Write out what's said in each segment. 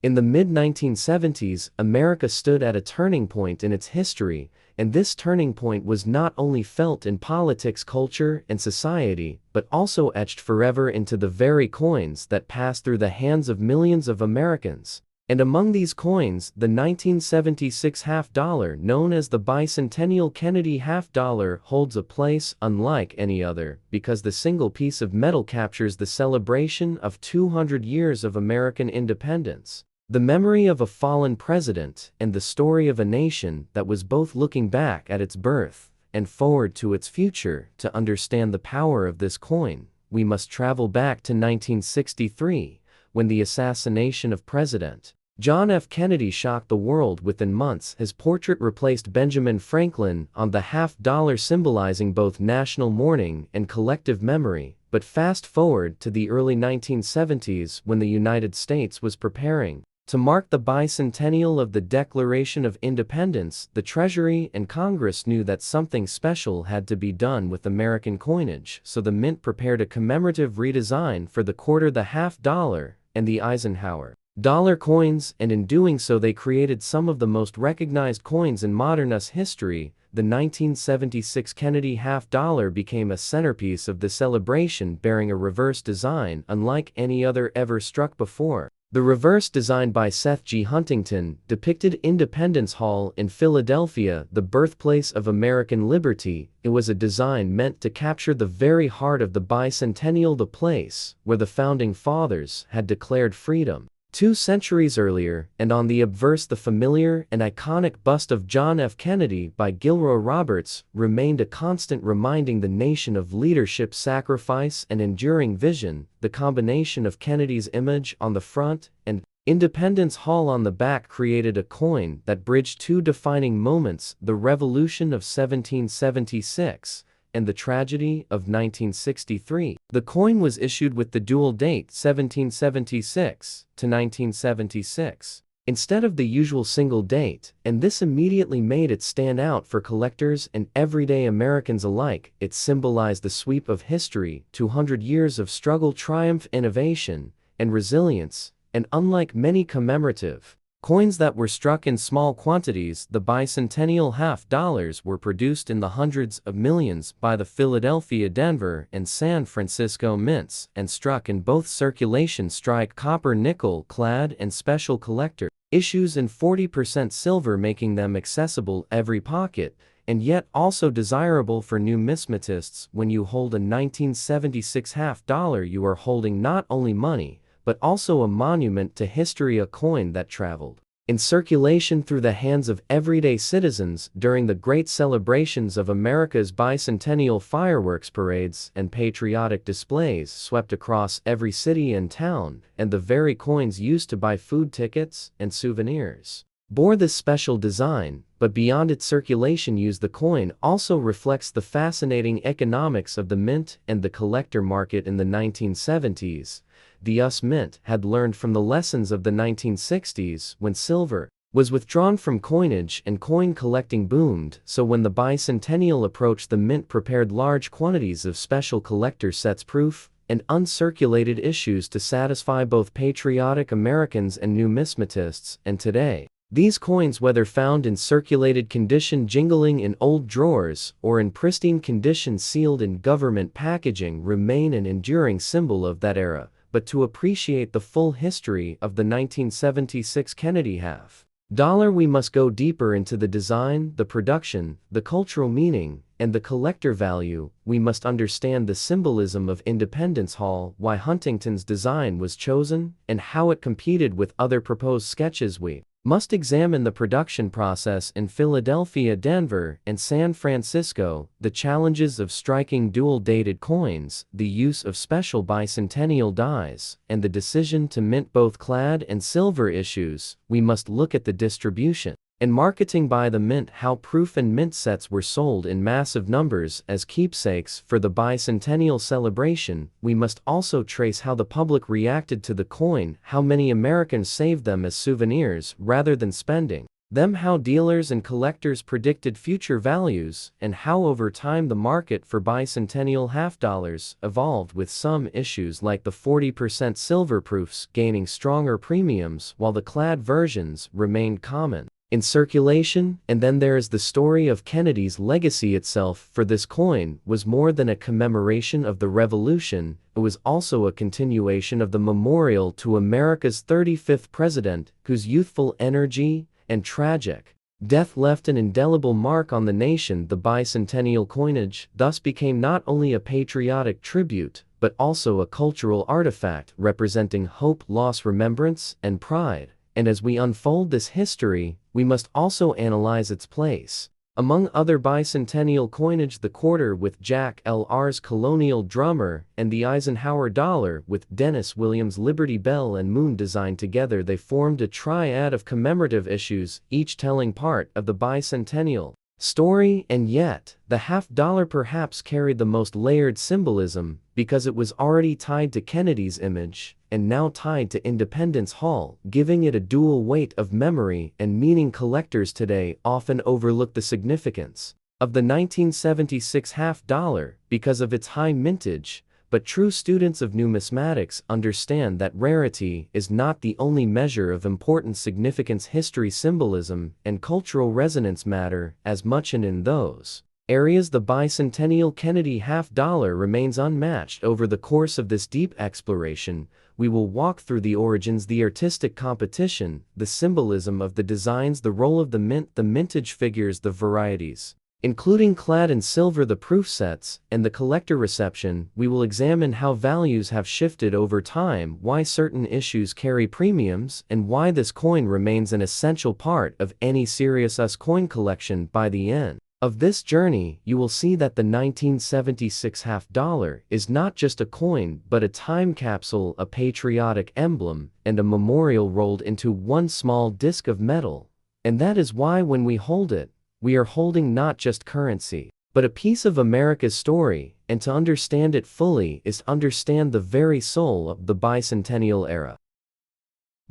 In the mid-1970s, America stood at a turning point in its history, and this turning point was not only felt in politics, culture, and society, but also etched forever into the very coins that passed through the hands of millions of Americans. And among these coins, the 1976 half-dollar, known as the bicentennial Kennedy half-dollar, holds a place unlike any other, because the single piece of metal captures the celebration of 200 years of American independence, the memory of a fallen president, and the story of a nation that was both looking back at its birth and forward to its future. To understand the power of this coin, we must travel back to 1963, when the assassination of President John F. Kennedy shocked the world. Within months, his portrait replaced Benjamin Franklin on the half-dollar, symbolizing both national mourning and collective memory. But fast forward to the early 1970s, when the United States was preparing to mark the bicentennial of the Declaration of Independence, the Treasury and Congress knew that something special had to be done with American coinage, so the Mint prepared a commemorative redesign for the quarter, the half-dollar, and the Eisenhower dollar coins, and in doing so they created some of the most recognized coins in modern US history. The 1976 Kennedy half-dollar became a centerpiece of the celebration, bearing a reverse design unlike any other ever struck before. The reverse, designed by Seth G. Huntington, depicted Independence Hall in Philadelphia, the birthplace of American liberty. It was a design meant to capture the very heart of the bicentennial, the place where the Founding Fathers had declared freedom 2 centuries earlier, and on the obverse the familiar and iconic bust of John F. Kennedy by Gilroy Roberts remained a constant, reminding the nation of leadership, sacrifice, and enduring vision. The combination of Kennedy's image on the front and Independence Hall on the back created a coin that bridged 2 defining moments: the Revolution of 1776 and the tragedy of 1963. The coin was issued with the dual date 1776 to 1976 instead of the usual single date, and this immediately made it stand out for collectors and everyday Americans alike. It symbolized the sweep of history, 200 years of struggle, triumph, innovation, and resilience, and unlike many commemorative coins that were struck in small quantities, the bicentennial half-dollars were produced in the hundreds of millions by the Philadelphia, Denver, and San Francisco mints, and struck in both circulation strike, copper, nickel clad, and special collector issues in 40% silver, making them accessible every pocket, and yet also desirable for numismatists. When you hold a 1976 half-dollar, you are holding not only money, but also a monument to history, a coin that traveled in circulation through the hands of everyday citizens during the great celebrations of America's bicentennial. Fireworks, parades, and patriotic displays swept across every city and town, and the very coins used to buy food tickets and souvenirs bore this special design. But beyond its circulation use, the coin also reflects the fascinating economics of the mint and the collector market. In the 1970s, the US Mint had learned from the lessons of the 1960s, when silver was withdrawn from coinage and coin collecting boomed. So when the bicentennial approached, the Mint prepared large quantities of special collector sets, proof and uncirculated issues to satisfy both patriotic Americans and numismatists. And today, these coins, whether found in circulated condition jingling in old drawers or in pristine condition sealed in government packaging, remain an enduring symbol of that era. But to appreciate the full history of the 1976 Kennedy half-dollar, we must go deeper into the design, the production, the cultural meaning, and the collector value. We must understand the symbolism of Independence Hall, why Huntington's design was chosen, and how it competed with other proposed sketches. We must examine the production process in Philadelphia, Denver, and San Francisco, the challenges of striking dual-dated coins, the use of special bicentennial dies, and the decision to mint both clad and silver issues. We must look at the distribution and marketing by the Mint, how proof and mint sets were sold in massive numbers as keepsakes for the bicentennial celebration. We must also trace how the public reacted to the coin, how many Americans saved them as souvenirs rather than spending Them how dealers and collectors predicted future values, and how over time the market for bicentennial half dollars evolved, with some issues like the 40% silver proofs gaining stronger premiums while the clad versions remained common in circulation. And then there is the story of Kennedy's legacy itself, for this coin was more than a commemoration of the revolution, it was also a continuation of the memorial to America's 35th president, whose youthful energy and tragic death left an indelible mark on the nation. The bicentennial coinage thus became not only a patriotic tribute, but also a cultural artifact representing hope, loss, remembrance, and pride. And as we unfold this history, we must also analyze its place. Among other bicentennial coinage, the quarter with Jack L.R.'s colonial drummer, and the Eisenhower dollar with Dennis Williams' Liberty Bell and Moon design. Together they formed a triad of commemorative issues, each telling part of the bicentennial story. And yet, the half dollar perhaps carried the most layered symbolism, because it was already tied to Kennedy's image, and now tied to Independence Hall, giving it a dual weight of memory and meaning. Collectors today often overlook the significance of the 1976 half dollar because of its high mintage, but true students of numismatics understand that rarity is not the only measure of important significance. History, symbolism, and cultural resonance matter as much, and in those areas the bicentennial Kennedy half dollar remains unmatched. Over the course of this deep exploration, we will walk through the origins, the artistic competition, the symbolism of the designs, the role of the mint, the mintage figures, the varieties, including clad in silver, the proof sets, and the collector reception. We will examine how values have shifted over time, why certain issues carry premiums, and why this coin remains an essential part of any serious coin collection. By the end of this journey, you will see that the 1976 half dollar is not just a coin, but a time capsule, a patriotic emblem, and a memorial rolled into one small disc of metal. And that is why when we hold it, we are holding not just currency, but a piece of America's story, and to understand it fully is to understand the very soul of the bicentennial era.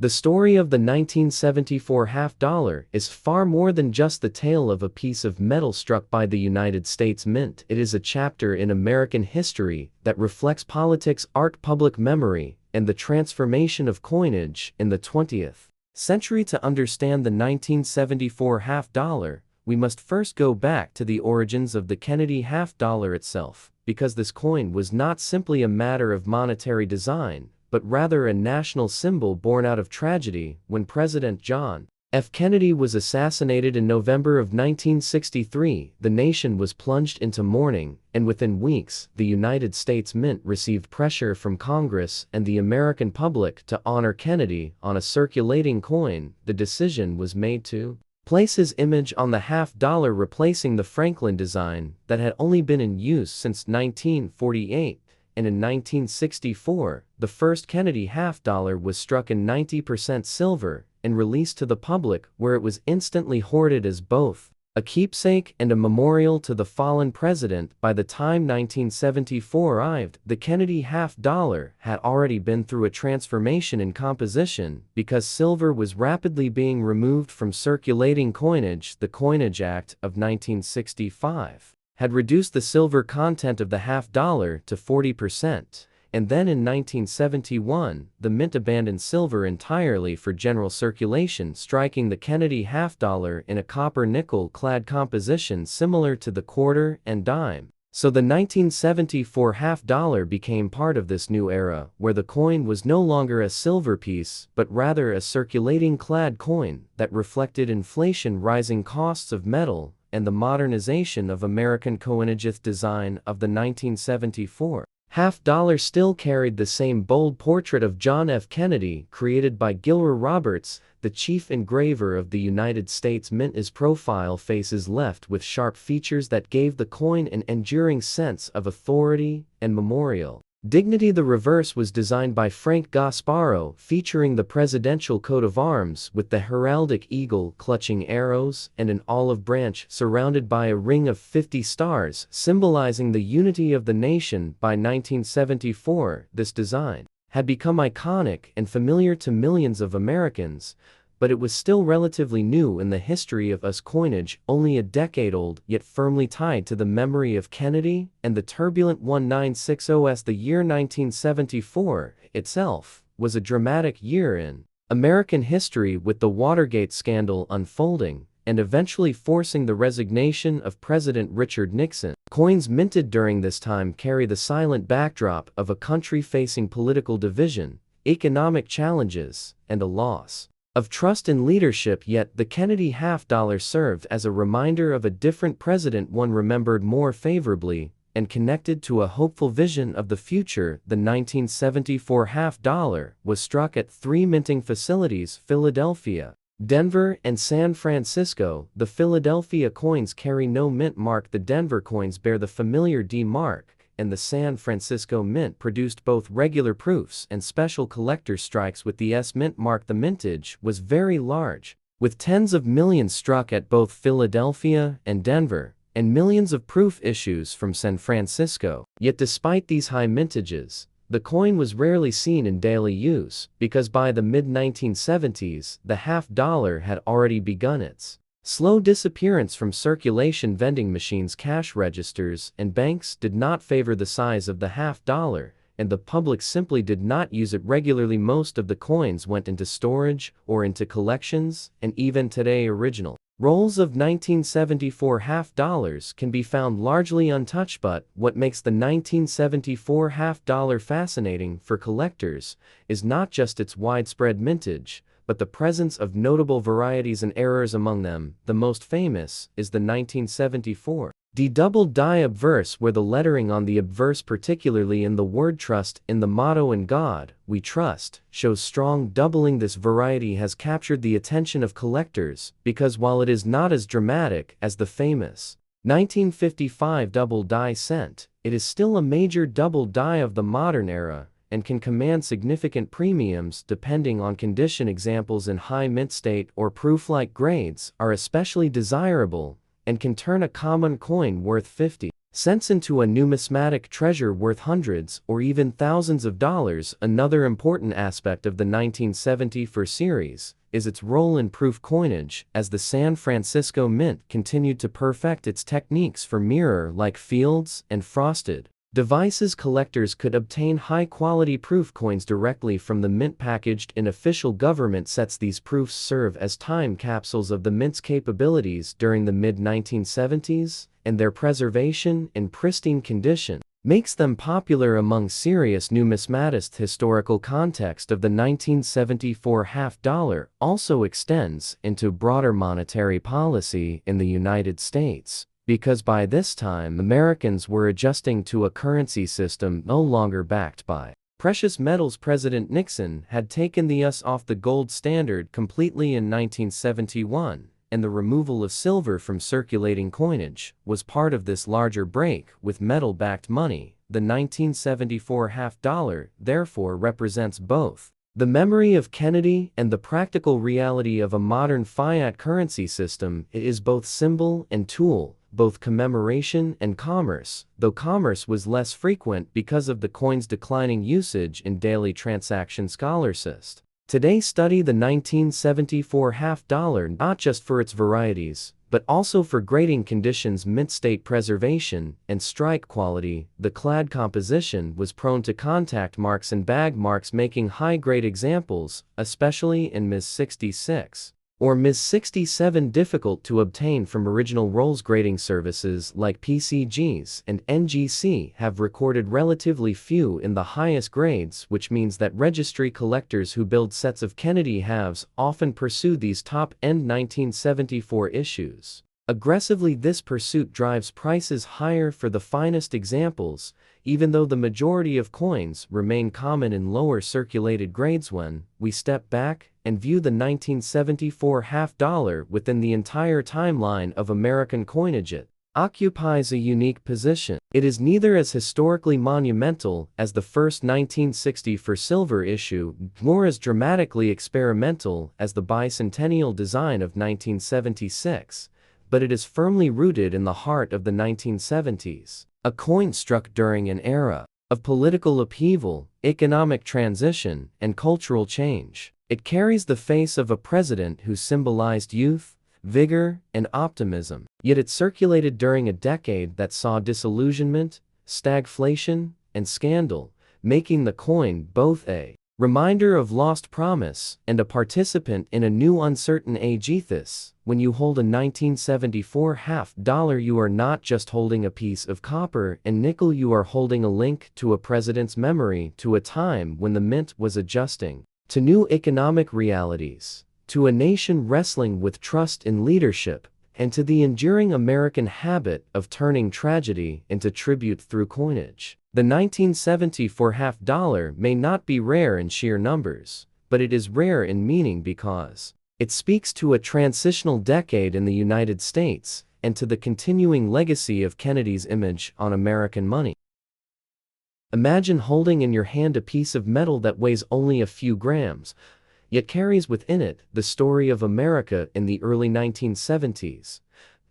The story of the 1974 half dollar is far more than just the tale of a piece of metal struck by the United States Mint. It is a chapter in American history that reflects politics, art, public memory, and the transformation of coinage in the 20th century. To understand the 1974 half dollar, we must first go back to the origins of the Kennedy half dollar itself, because this coin was not simply a matter of monetary design, but rather a national symbol born out of tragedy. When President John F. Kennedy was assassinated in November of 1963, the nation was plunged into mourning, and within weeks, the United States Mint received pressure from Congress and the American public to honor Kennedy on a circulating coin. The decision was made to place his image on the half dollar, replacing the Franklin design that had only been in use since 1948. And in 1964, the first Kennedy half dollar was struck in 90% silver and released to the public, where it was instantly hoarded as both a keepsake and a memorial to the fallen president. By the time 1974 arrived, the Kennedy half dollar had already been through a transformation in composition, because silver was rapidly being removed from circulating coinage. The Coinage Act of 1965 had reduced the silver content of the half dollar to 40%, and then in 1971, the mint abandoned silver entirely for general circulation, striking the Kennedy half dollar in a copper-nickel clad composition similar to the quarter and dime. So the 1974 half dollar became part of this new era, where the coin was no longer a silver piece, but rather a circulating clad coin that reflected inflation, rising costs of metal, and the modernization of American coinage. Design of the 1974 half dollar still carried the same bold portrait of John F. Kennedy, created by Gilroy Roberts, the chief engraver of the United States Mint. His profile faces left with sharp features that gave the coin an enduring sense of authority and memorial dignity. The reverse was designed by Frank Gasparo, featuring the presidential coat of arms with the heraldic eagle clutching arrows and an olive branch surrounded by a ring of 50 stars, symbolizing the unity of the nation. By 1974, this design had become iconic and familiar to millions of Americans, but it was still relatively new in the history of US coinage, only a decade old, yet firmly tied to the memory of Kennedy and the turbulent 1960s. The year 1974 itself was a dramatic year in American history, with the Watergate scandal unfolding and eventually forcing the resignation of President Richard Nixon. Coins minted during this time carry the silent backdrop of a country facing political division, economic challenges, and a loss of trust in leadership. Yet the Kennedy half-dollar served as a reminder of a different president, one remembered more favorably and connected to a hopeful vision of the future. The 1974 half-dollar was struck at three minting facilities: Philadelphia, Denver, and San Francisco. The Philadelphia coins carry no mint mark. The Denver coins bear the familiar D mark, and the San Francisco mint produced both regular proofs and special collector strikes with the S mint mark. The mintage was very large, with tens of millions struck at both Philadelphia and Denver, and millions of proof issues from San Francisco. Yet despite these high mintages, the coin was rarely seen in daily use, because by the mid-1970s, the half-dollar had already begun its slow disappearance from circulation. Vending machines, cash registers, and banks did not favor the size of the half-dollar, and the public simply did not use it regularly. Most of the coins went into storage or into collections, and even today original rolls of 1974 half-dollars can be found largely untouched. But what makes the 1974 half-dollar fascinating for collectors is not just its widespread mintage, but the presence of notable varieties and errors among them. The most famous is the 1974 D double die obverse, where the lettering on the obverse, particularly in the word trust in the motto "In God We Trust," shows strong doubling. This variety has captured the attention of collectors because while it is not as dramatic as the famous 1955 double die cent, it is still a major double die of the modern era and can command significant premiums depending on condition. Examples in high mint state or proof-like grades are especially desirable and can turn a common coin worth 50 cents into a numismatic treasure worth hundreds or even thousands of dollars. Another important aspect of the 1974 series is its role in proof coinage, as the San Francisco Mint continued to perfect its techniques for mirror-like fields and frosted devices. Collectors could obtain high-quality proof coins directly from the mint, packaged in official government sets. These proofs serve as time capsules of the mint's capabilities during the mid-1970s, and their preservation in pristine condition makes them popular among serious numismatists. Historical context of the 1974 half-dollar also extends into broader monetary policy in the United States, because by this time Americans were adjusting to a currency system no longer backed by precious metals. President Nixon had taken the US off the gold standard completely in 1971, and the removal of silver from circulating coinage was part of this larger break with metal-backed money. The 1974 half-dollar therefore represents both the memory of Kennedy and the practical reality of a modern fiat currency system. It is both symbol and tool, both commemoration and commerce, though commerce was less frequent because of the coin's declining usage in daily transactions. Scholars today study the 1974 half-dollar not just for its varieties, but also for grading conditions, mint state preservation, and strike quality. The clad composition was prone to contact marks and bag marks, making high-grade examples, especially in Ms. 66 or Ms. 67, difficult to obtain from original rolls. Grading services like PCGs and NGC have recorded relatively few in the highest grades, which means that registry collectors who build sets of Kennedy halves often pursue these top-end 1974 issues aggressively. This pursuit drives prices higher for the finest examples, even though the majority of coins remain common in lower circulated grades. When we step back and view the 1974 half-dollar within the entire timeline of American coinage, it occupies a unique position. It is neither as historically monumental as the first 1964 silver issue, nor as dramatically experimental as the bicentennial design of 1976, but it is firmly rooted in the heart of the 1970s, a coin struck during an era of political upheaval, economic transition, and cultural change. It carries the face of a president who symbolized youth, vigor, and optimism. Yet it circulated during a decade that saw disillusionment, stagflation, and scandal, making the coin both a reminder of lost promise and a participant in a new uncertain age ethos. When you hold a 1974 half-dollar, you are not just holding a piece of copper and nickel, you are holding a link to a president's memory, to a time when the mint was adjusting to new economic realities, to a nation wrestling with trust in leadership, and to the enduring American habit of turning tragedy into tribute through coinage. The 1974 half-dollar may not be rare in sheer numbers, but it is rare in meaning because it speaks to a transitional decade in the United States and to the continuing legacy of Kennedy's image on American money. Imagine holding in your hand a piece of metal that weighs only a few grams, yet carries within it the story of America in the early 1970s,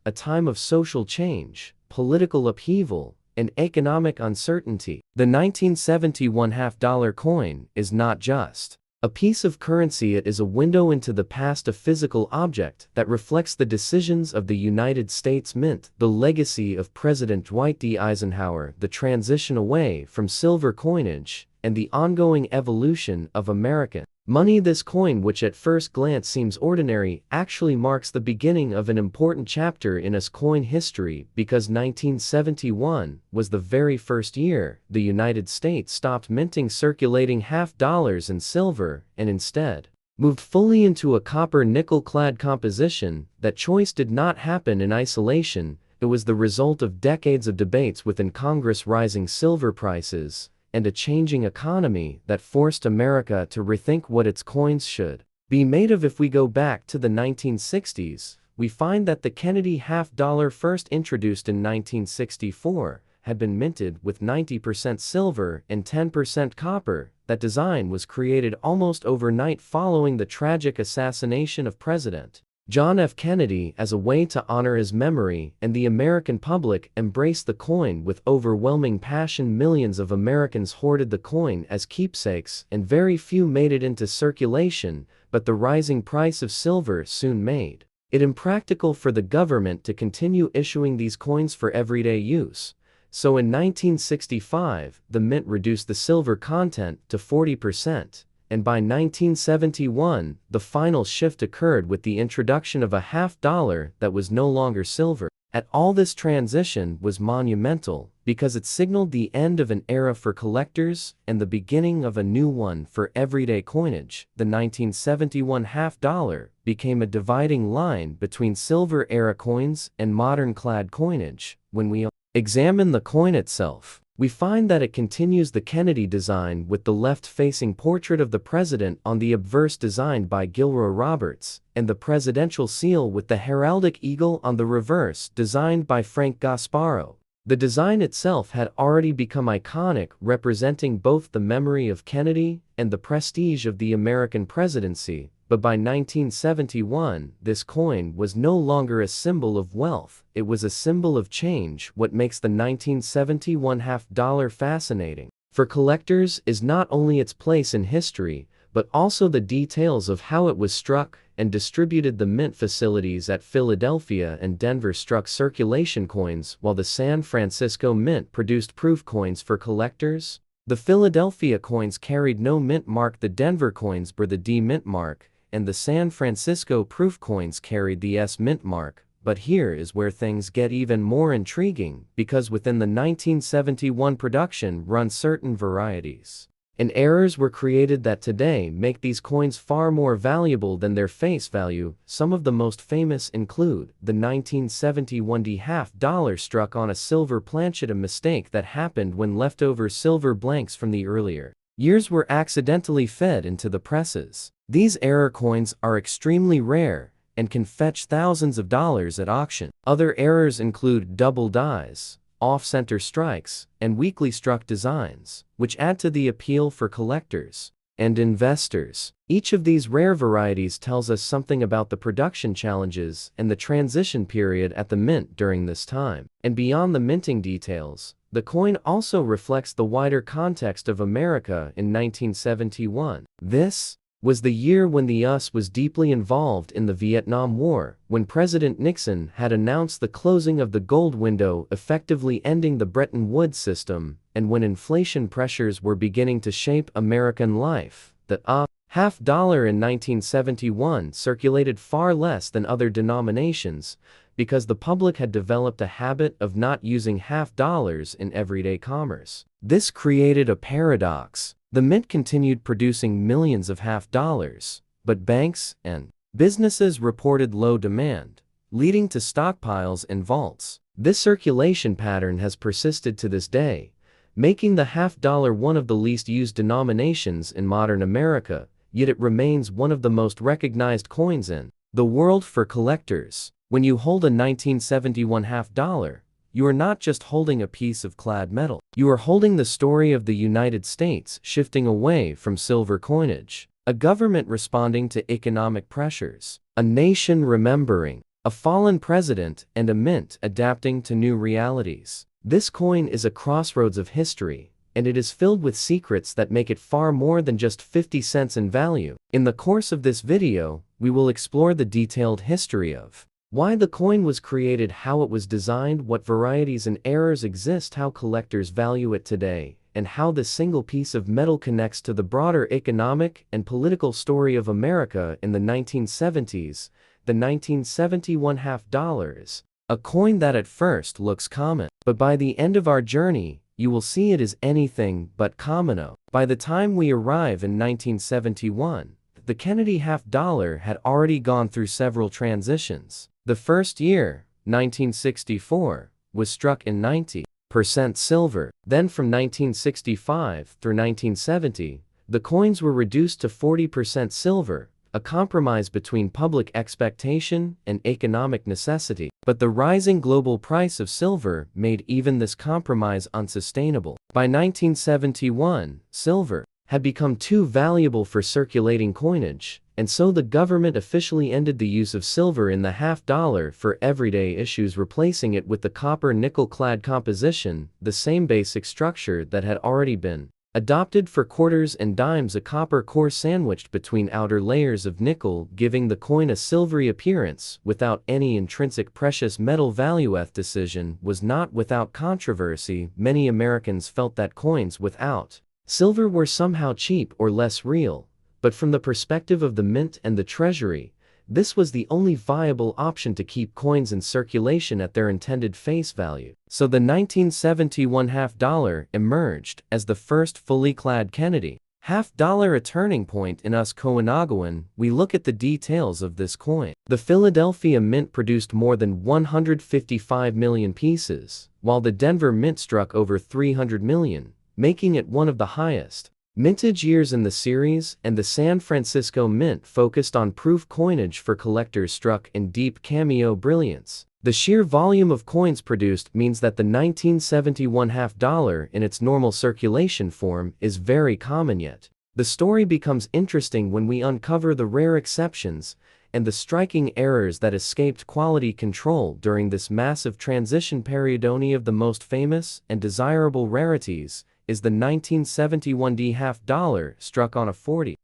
a time of social change, political upheaval, and economic uncertainty. The 1971 half-dollar coin is not just a piece of currency, it is a window into the past, a physical object that reflects the decisions of the United States Mint, the legacy of President Dwight D. Eisenhower, the transition away from silver coinage, and the ongoing evolution of American money. This coin, which at first glance seems ordinary, actually marks the beginning of an important chapter in US coin history, because 1971 was the very first year the United States stopped minting circulating half-dollars in silver and instead moved fully into a copper-nickel-clad composition. That choice did not happen in isolation. It was the result of decades of debates within Congress, rising silver prices, and a changing economy that forced America to rethink what its coins should be made of. If we go back to the 1960s, we find that the Kennedy half-dollar, first introduced in 1964, had been minted with 90% silver and 10% copper. That design was created almost overnight following the tragic assassination of President John F. Kennedy, as a way to honor his memory, and the American public embraced the coin with overwhelming passion. Millions of Americans hoarded the coin as keepsakes, and very few made it into circulation, but the rising price of silver soon made it impractical for the government to continue issuing these coins for everyday use. So in 1965, the mint reduced the silver content to 40%. And by 1971, the final shift occurred with the introduction of a half-dollar that was no longer silver. All this transition was monumental because it signaled the end of an era for collectors and the beginning of a new one for everyday coinage. The 1971 half-dollar became a dividing line between silver-era coins and modern-clad coinage. When we examine the coin itself, we find that it continues the Kennedy design, with the left-facing portrait of the president on the obverse designed by Gilroy Roberts, and the presidential seal with the heraldic eagle on the reverse designed by Frank Gasparo. The design itself had already become iconic, representing both the memory of Kennedy and the prestige of the American presidency. But by 1971, this coin was no longer a symbol of wealth, it was a symbol of change. What makes the 1971 half-dollar fascinating for collectors is not only its place in history, but also the details of how it was struck and distributed. The mint facilities at Philadelphia and Denver struck circulation coins, while the San Francisco Mint produced proof coins for collectors. The Philadelphia coins carried no mint mark, the Denver coins bore the D mint mark, and the San Francisco proof coins carried the S mint mark. But here is where things get even more intriguing, because within the 1971 production run certain varieties and errors were created that today make these coins far more valuable than their face value. Some of the most famous include the 1971 D half-dollar struck on a silver planchet, a mistake that happened when leftover silver blanks from the earlier years were accidentally fed into the presses. These error coins are extremely rare and can fetch thousands of dollars at auction. Other errors include double dies, off-center strikes, and weakly struck designs, which add to the appeal for collectors and investors. Each of these rare varieties tells us something about the production challenges and the transition period at the mint during this time. And beyond the minting details, the coin also reflects the wider context of America in 1971. This was the year when the US was deeply involved in the Vietnam War, when President Nixon had announced the closing of the gold window, effectively ending the Bretton Woods system, and when inflation pressures were beginning to shape American life. The half dollar in 1971 circulated far less than other denominations, because the public had developed a habit of not using half dollars in everyday commerce. This created a paradox. The mint continued producing millions of half dollars, but banks and businesses reported low demand, leading to stockpiles in vaults. This circulation pattern has persisted to this day, making the half dollar one of the least used denominations in modern America, yet it remains one of the most recognized coins in the world for collectors. When you hold a 1971 half dollar, you are not just holding a piece of clad metal. You are holding the story of the United States shifting away from silver coinage, a government responding to economic pressures, a nation remembering a fallen president, and a mint adapting to new realities. This coin is a crossroads of history, and it is filled with secrets that make it far more than just 50 cents in value. In the course of this video, we will explore the detailed history of why the coin was created, how it was designed, what varieties and errors exist, how collectors value it today, and how this single piece of metal connects to the broader economic and political story of America in the 1970s. The 1971 half dollars, a coin that at first looks common, but by the end of our journey, you will see it is anything but common. By the time we arrive in 1971, the Kennedy half dollar had already gone through several transitions. The first year, 1964, was struck in 90% silver. Then from 1965 through 1970, the coins were reduced to 40% silver, a compromise between public expectation and economic necessity. But the rising global price of silver made even this compromise unsustainable. By 1971, silver had become too valuable for circulating coinage, and so the government officially ended the use of silver in the half dollar for everyday issues, replacing it with the copper-nickel-clad composition, the same basic structure that had already been adopted for quarters and dimes, a copper core sandwiched between outer layers of nickel, giving the coin a silvery appearance without any intrinsic precious metal value. The decision was not without controversy. Many Americans felt that coins without silver were somehow cheap or less real, but from the perspective of the mint and the treasury, this was the only viable option to keep coins in circulation at their intended face value. So the 1971 half dollar emerged as the first fully clad Kennedy half dollar, a turning point in us Coinagawan. We look at the details of this coin. The Philadelphia Mint produced more than 155 million pieces, while the Denver Mint struck over 300 million, making it one of the highest mintage years in the series, and the San Francisco Mint focused on proof coinage for collectors, struck in deep cameo brilliance. The sheer volume of coins produced means that the 1971 half dollar in its normal circulation form is very common, yet the story becomes interesting when we uncover the rare exceptions and the striking errors that escaped quality control during this massive transition period. One of the most famous and desirable rarities is the 1971 D half dollar, struck on a 40%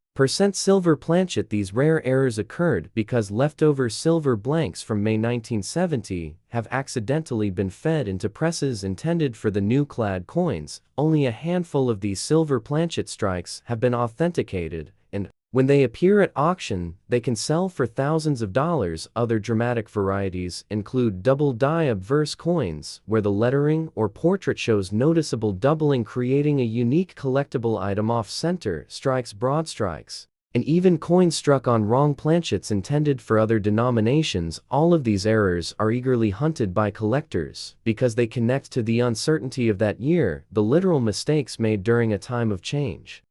silver planchet. These rare errors occurred because leftover silver blanks from May 1970 have accidentally been fed into presses intended for the new clad coins. Only a handful of these silver planchet strikes have been authenticated, and when they appear at auction, they can sell for thousands of dollars. Other dramatic varieties include double die obverse coins, where the lettering or portrait shows noticeable doubling, creating a unique collectible item. Off-center strikes, broad strikes, and even coins struck on wrong planchets intended for other denominations. All of these errors are eagerly hunted by collectors because they connect to the uncertainty of that year, the literal mistakes made during a time of change.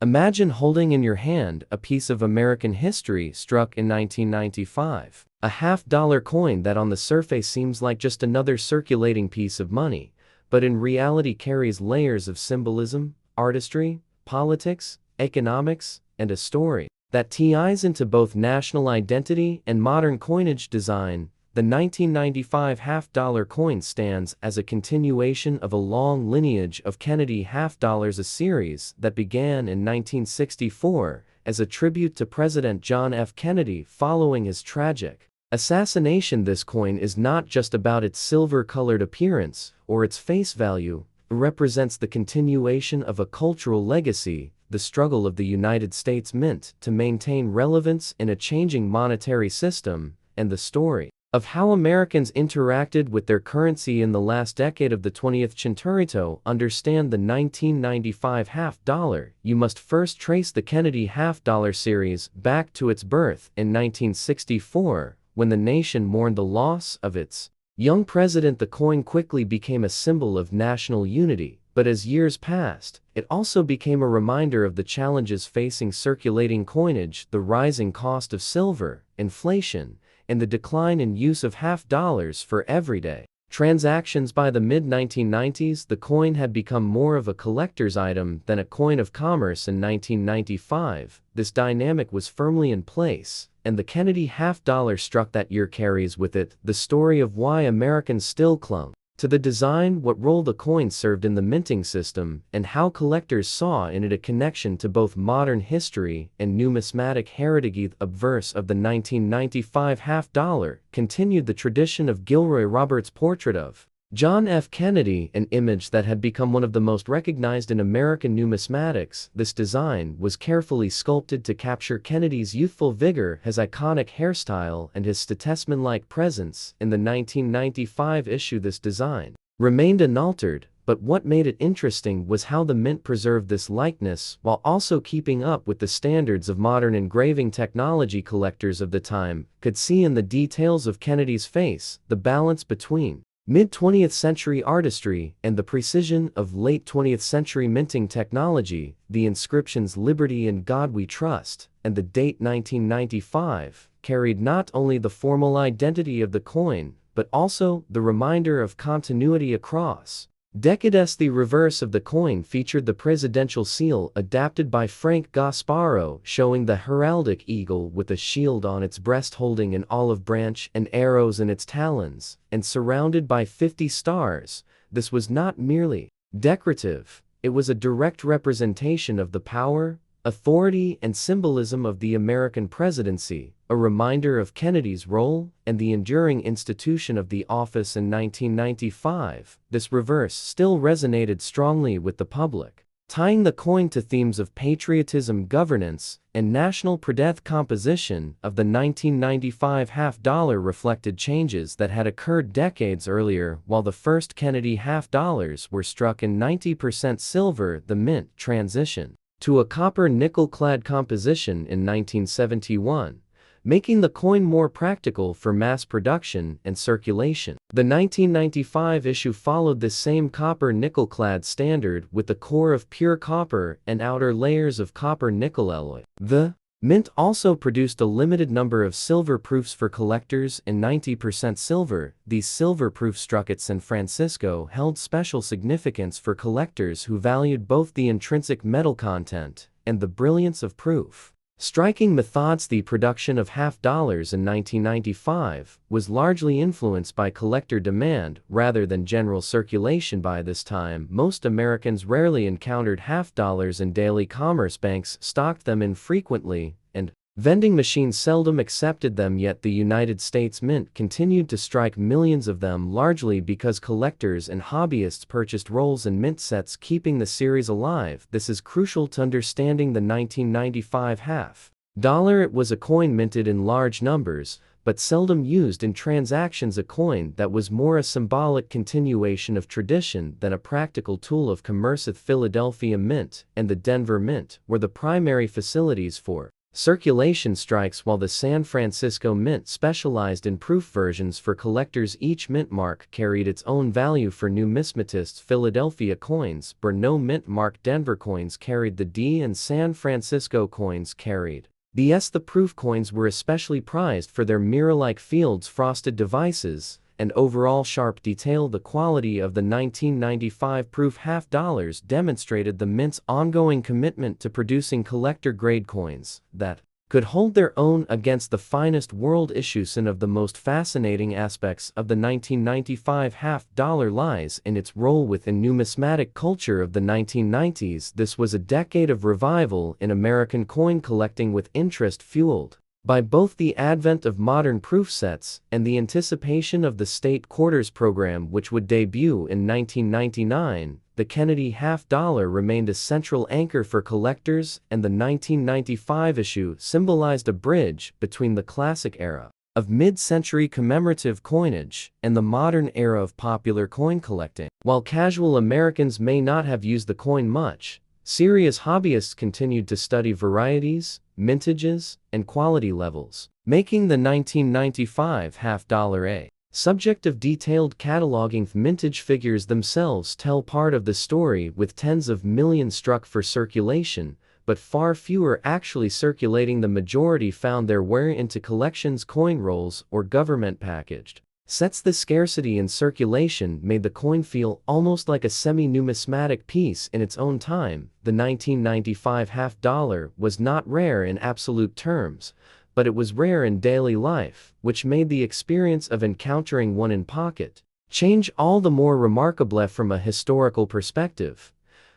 Imagine holding in your hand a piece of American history struck in 1995, a half-dollar coin that on the surface seems like just another circulating piece of money, but in reality carries layers of symbolism, artistry, politics, economics, and a story that ties into both national identity and modern coinage design. The 1995 half-dollar coin stands as a continuation of a long lineage of Kennedy half dollars, a series that began in 1964 as a tribute to President John F. Kennedy following his tragic assassination. This coin is not just about its silver-colored appearance or its face value. It represents the continuation of a cultural legacy, the struggle of the United States Mint to maintain relevance in a changing monetary system, and the story of how Americans interacted with their currency in the last decade of the 20th century. To understand the 1995 half dollar, you must first trace the Kennedy half dollar series back to its birth in 1964, when the nation mourned the loss of its young president. The coin quickly became a symbol of national unity, but as years passed, it also became a reminder of the challenges facing circulating coinage: the rising cost of silver, inflation, and the decline in use of half dollars for everyday transactions. By the mid-1990s, the coin had become more of a collector's item than a coin of commerce. In 1995, this dynamic was firmly in place, and the Kennedy half dollar struck that year carries with it the story of why Americans still clung to the design, what role the coin served in the minting system, and how collectors saw in it a connection to both modern history and numismatic heritage. The obverse of the 1995 half dollar continued the tradition of Gilroy Roberts' portrait of John F. Kennedy, an image that had become one of the most recognized in American numismatics. This design was carefully sculpted to capture Kennedy's youthful vigor, his iconic hairstyle, and his statesman-like presence. In the 1995 issue, this design remained unaltered, but what made it interesting was how the mint preserved this likeness while also keeping up with the standards of modern engraving technology. Collectors of the time could see in the details of Kennedy's face the balance between mid-20th century artistry and the precision of late 20th century minting technology. The inscriptions "Liberty and God We Trust" and the date 1995 carried not only the formal identity of the coin, but also the reminder of continuity across decades. The reverse of the coin featured the presidential seal adapted by Frank Gasparro, showing the heraldic eagle with a shield on its breast holding an olive branch and arrows in its talons, and surrounded by 50 stars. This was not merely decorative, it was a direct representation of the power, authority, and symbolism of the American presidency, a reminder of Kennedy's role and the enduring institution of the office. In 1995, this reverse still resonated strongly with the public, tying the coin to themes of patriotism, governance, and national pride. Composition of the 1995 half dollar reflected changes that had occurred decades earlier. While the first Kennedy half dollars were struck in 90% silver, the mint transitioned to a copper nickel-clad composition in 1971, making the coin more practical for mass production and circulation. The 1995 issue followed this same copper nickel-clad standard with the core of pure copper and outer layers of copper-nickel alloy. The mint also produced a limited number of silver proofs for collectors in 90% silver. These silver proofs struck at San Francisco held special significance for collectors who valued both the intrinsic metal content and the brilliance of proof striking methods. The production of half dollars in 1995 was largely influenced by collector demand rather than general circulation. By this time, most Americans rarely encountered half dollars in daily commerce. Banks stocked them infrequently, and vending machines seldom accepted them. Yet the United States Mint continued to strike millions of them, largely because collectors and hobbyists purchased rolls and mint sets, keeping the series alive. This is crucial to understanding the 1995 half dollar. It was a coin minted in large numbers, but seldom used in transactions, a coin that was more a symbolic continuation of tradition than a practical tool of commerce. The Philadelphia Mint and the Denver Mint were the primary facilities for circulation strikes, while the San Francisco Mint specialized in proof versions for collectors. Each mint mark carried its own value for numismatists. Philadelphia coins bore no mint mark, Denver coins carried the D, and San Francisco coins carried the S. The proof coins were especially prized for their mirror-like fields, frosted devices, and overall sharp detail. The quality of the 1995 proof half dollars demonstrated the mint's ongoing commitment to producing collector-grade coins that could hold their own against the finest world issues. One of the most fascinating aspects of the 1995 half-dollar lies in its role within numismatic culture of the 1990s. This was a decade of revival in American coin collecting, with interest fueled by both the advent of modern proof sets and the anticipation of the state quarters program, which would debut in 1999. The Kennedy half-dollar remained a central anchor for collectors, and the 1995 issue symbolized a bridge between the classic era of mid-century commemorative coinage and the modern era of popular coin collecting. While casual Americans may not have used the coin much, serious hobbyists continued to study varieties, mintages, and quality levels, making the 1995 half-dollar a subject of detailed cataloging. Mintage figures themselves tell part of the story, with tens of millions struck for circulation, but far fewer actually circulating. The majority found their way into collections, coin rolls, or government-packaged sets. The scarcity in circulation made the coin feel almost like a semi-numismatic piece in its own time. The 1995 half-dollar was not rare in absolute terms, but it was rare in daily life, which made the experience of encountering one in pocket change all the more remarkable. From a historical perspective,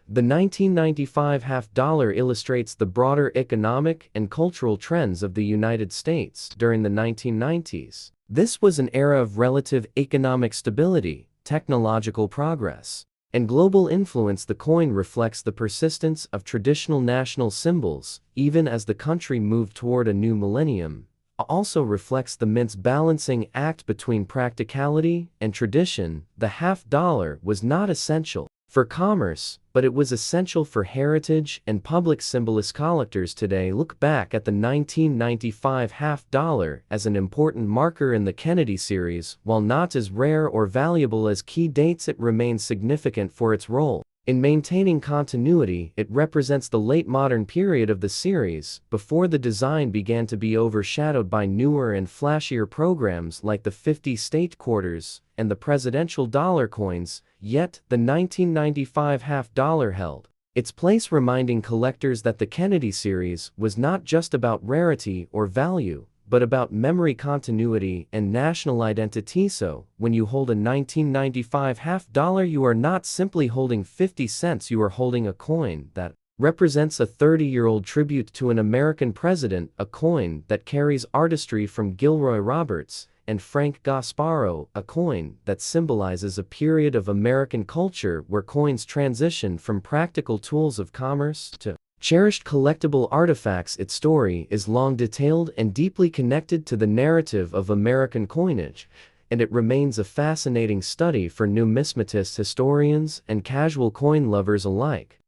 the 1995 half-dollar illustrates the broader economic and cultural trends of the United States during the 1990s. This was an era of relative economic stability, technological progress, and global influence. The coin reflects the persistence of traditional national symbols, even as the country moved toward a new millennium. It also reflects the mint's balancing act between practicality and tradition. The half-dollar was not essential for commerce, but it was essential for heritage and public symbolism. Collectors today look back at the 1995 half-dollar as an important marker in the Kennedy series. While not as rare or valuable as key dates, it remains significant for its role in maintaining continuity. It represents the late modern period of the series, before the design began to be overshadowed by newer and flashier programs like the 50 state quarters and the presidential dollar coins. Yet, the 1995 half-dollar held its place, reminding collectors that the Kennedy series was not just about rarity or value, but about memory, continuity, and national identity. So, when you hold a 1995 half-dollar, you are not simply holding 50 cents, you are holding a coin that represents a 30-year-old tribute to an American president, a coin that carries artistry from Gilroy Roberts and Frank Gasparro, a coin that symbolizes a period of American culture where coins transitioned from practical tools of commerce to cherished collectible artifacts. Its story is long, detailed, and deeply connected to the narrative of American coinage, and it remains a fascinating study for numismatists, historians, and casual coin lovers alike.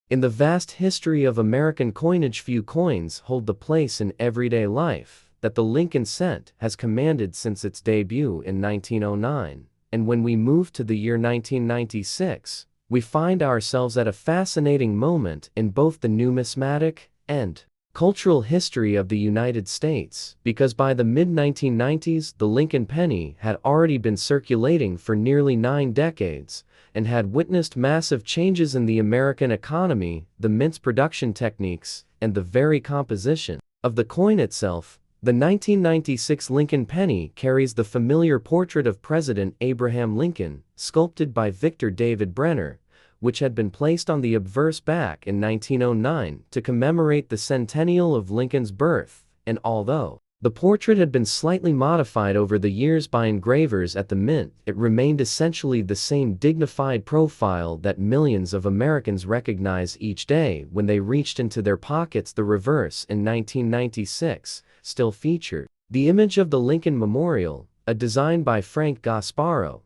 In the vast history of American coinage, few coins hold the place in everyday life that the Lincoln cent has commanded since its debut in 1909. And when we move to the year 1996, we find ourselves at a fascinating moment in both the numismatic and cultural history of the United States, because by the mid-1990s, the Lincoln penny had already been circulating for nearly 9 decades and had witnessed massive changes in the American economy, the mint's production techniques, and the very composition of the coin itself. The 1996 Lincoln penny carries the familiar portrait of President Abraham Lincoln, sculpted by Victor David Brenner, which had been placed on the obverse back in 1909 to commemorate the centennial of Lincoln's birth. And although the portrait had been slightly modified over the years by engravers at the mint, it remained essentially the same dignified profile that millions of Americans recognize each day when they reached into their pockets. The reverse in 1996 still featured the image of the Lincoln Memorial, a design by Frank Gasparro,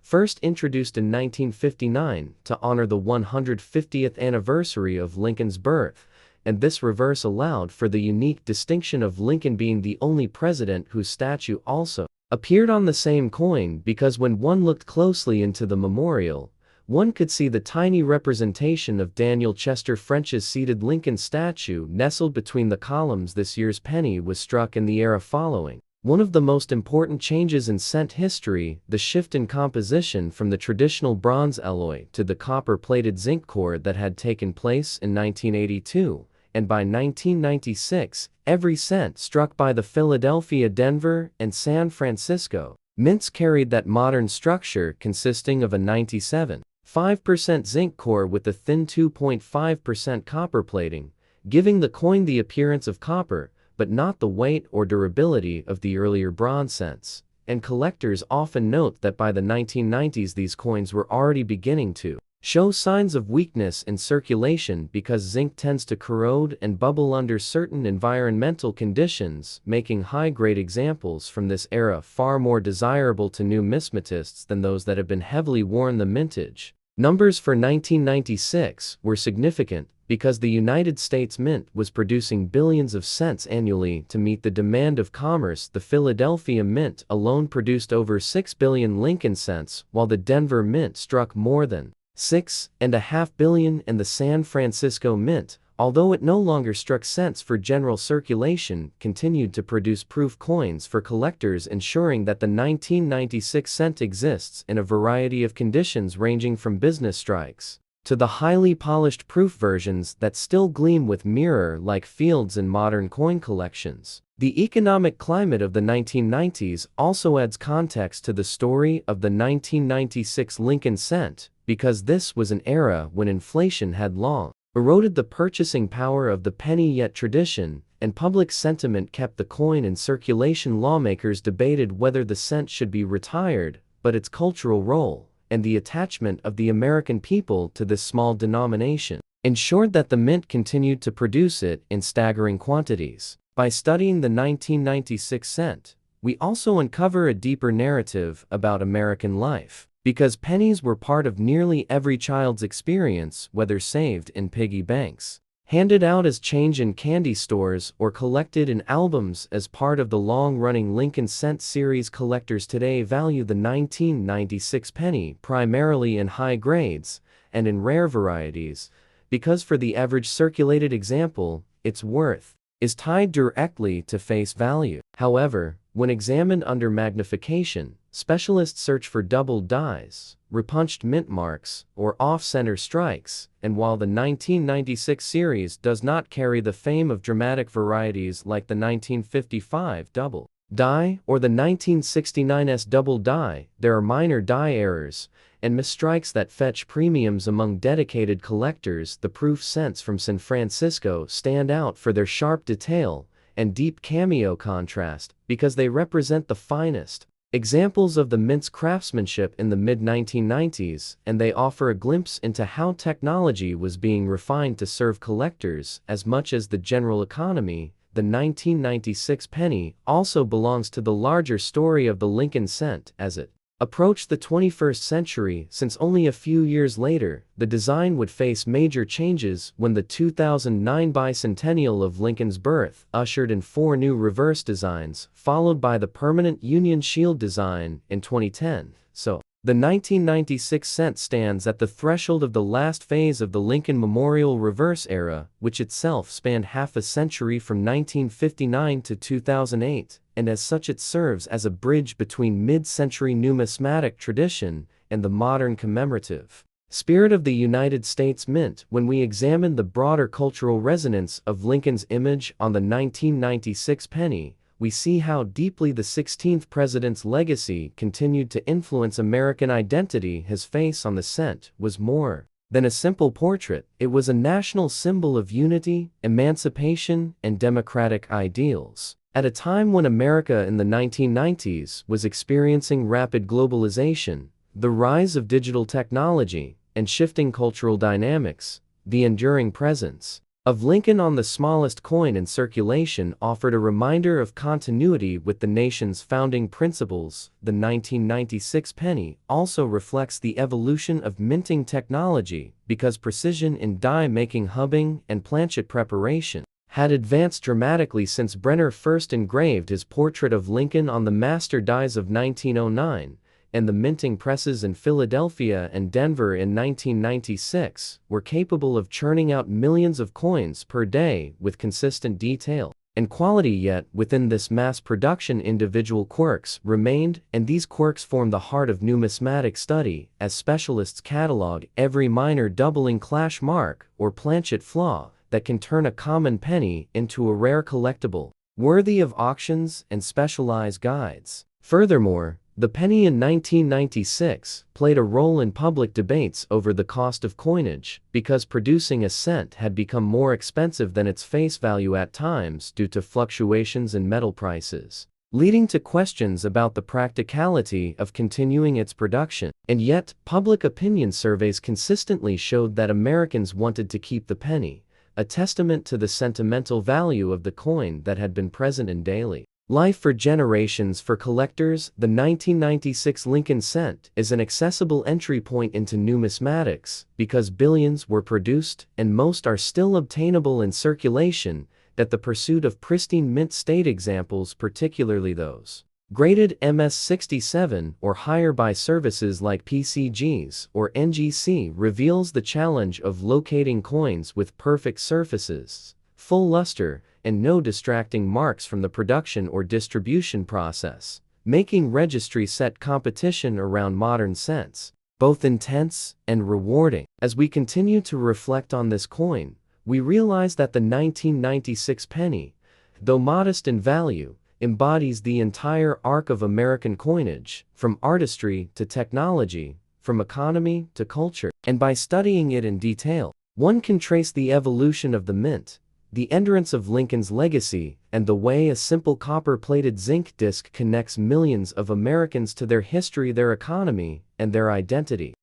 first introduced in 1959 to honor the 150th anniversary of Lincoln's birth, and this reverse allowed for the unique distinction of Lincoln being the only president whose statue also appeared on the same coin, because when one looked closely into the memorial, one could see the tiny representation of Daniel Chester French's seated Lincoln statue nestled between the columns. This year's penny was struck in the era following One of the most important changes in cent history, the shift in composition from the traditional bronze alloy to the copper-plated zinc core that had taken place in 1982, and by 1996, every cent struck by the Philadelphia, Denver, and San Francisco mints carried that modern structure consisting of a 97.5% zinc core with a thin 2.5% copper plating, giving the coin the appearance of copper, but not the weight or durability of the earlier bronze cents. And collectors often note that by the 1990s these coins were already beginning to show signs of weakness in circulation because zinc tends to corrode and bubble under certain environmental conditions, making high-grade examples from this era far more desirable to numismatists than those that have been heavily worn the mintage. Numbers for 1996 were significant because the United States Mint was producing billions of cents annually to meet the demand of commerce. The Philadelphia Mint alone produced over 6 billion Lincoln cents, while the Denver Mint struck more than 6.5 billion, and the San Francisco Mint, although it no longer struck cents for general circulation, continued to produce proof coins for collectors, ensuring that the 1996 cent exists in a variety of conditions ranging from business strikes to the highly polished proof versions that still gleam with mirror-like fields in modern coin collections. The economic climate of the 1990s also adds context to the story of the 1996 Lincoln cent, because this was an era when inflation had long eroded the purchasing power of the penny, yet tradition and public sentiment kept the coin in circulation. Lawmakers debated whether the cent should be retired, but its cultural role and the attachment of the American people to this small denomination ensured that the mint continued to produce it in staggering quantities. By studying the 1996 cent, we also uncover a deeper narrative about American life, because pennies were part of nearly every child's experience, whether saved in piggy banks, handed out as change in candy stores, or collected in albums as part of the long-running Lincoln cent series. Collectors today value the 1996 penny primarily in high grades and in rare varieties, because for the average circulated example, its worth is tied directly to face value. However, when examined under magnification, specialists search for doubled dies, repunched mint marks, or off-center strikes, and while the 1996 series does not carry the fame of dramatic varieties like the 1955 double die or the 1969's double die, there are minor die errors and misstrikes that fetch premiums among dedicated collectors. The proof cents from San Francisco stand out for their sharp detail and deep cameo contrast because they represent the finest examples of the mint's craftsmanship in the mid-1990s, and they offer a glimpse into how technology was being refined to serve collectors as much as the general economy. The 1996 penny also belongs to the larger story of the Lincoln cent as it approached the 21st century, since only a few years later, the design would face major changes when the 2009 bicentennial of Lincoln's birth ushered in 4 new reverse designs, followed by the permanent Union Shield design in 2010. So, the 1996 cent stands at the threshold of the last phase of the Lincoln Memorial reverse era, which itself spanned half a century from 1959 to 2008, and as such it serves as a bridge between mid-century numismatic tradition and the modern commemorative spirit of the United States Mint. When we examine the broader cultural resonance of Lincoln's image on the 1996 penny, we see how deeply the 16th president's legacy continued to influence American identity. His face on the cent was more than a simple portrait. It was a national symbol of unity, emancipation, and democratic ideals. At a time when America in the 1990s was experiencing rapid globalization, the rise of digital technology, and shifting cultural dynamics, the enduring presence of Lincoln on the smallest coin in circulation offered a reminder of continuity with the nation's founding principles. The 1996 penny also reflects the evolution of minting technology because precision in die-making, hubbing, and planchet preparation had advanced dramatically since Brenner first engraved his portrait of Lincoln on the master dies of 1909, and the minting presses in Philadelphia and Denver in 1996 were capable of churning out millions of coins per day with consistent detail. and quality, yet within this mass production individual quirks remained, and these quirks form the heart of numismatic study, as specialists catalog every minor doubling clash mark or planchet flaw that can turn a common penny into a rare collectible, worthy of auctions and specialized guides. Furthermore, the penny in 1996 played a role in public debates over the cost of coinage, because producing a cent had become more expensive than its face value at times due to fluctuations in metal prices, leading to questions about the practicality of continuing its production. And yet, public opinion surveys consistently showed that Americans wanted to keep the penny, a testament to the sentimental value of the coin that had been present in daily life for generations. For collectors, the 1996 Lincoln cent is an accessible entry point into numismatics, because billions were produced and most are still obtainable in circulation, that the pursuit of pristine mint state examples, particularly those graded MS-67 or higher by services like PCGs or NGC, reveals the challenge of locating coins with perfect surfaces, full luster, and no distracting marks from the production or distribution process, making registry set competition around modern cents both intense and rewarding. As we continue to reflect on this coin, we realize that the 1996 penny, though modest in value, embodies the entire arc of American coinage, from artistry to technology, from economy to culture. And by studying it in detail, one can trace the evolution of the mint, the endurance of Lincoln's legacy, and the way a simple copper-plated zinc disc connects millions of Americans to their history, their economy, and their identity.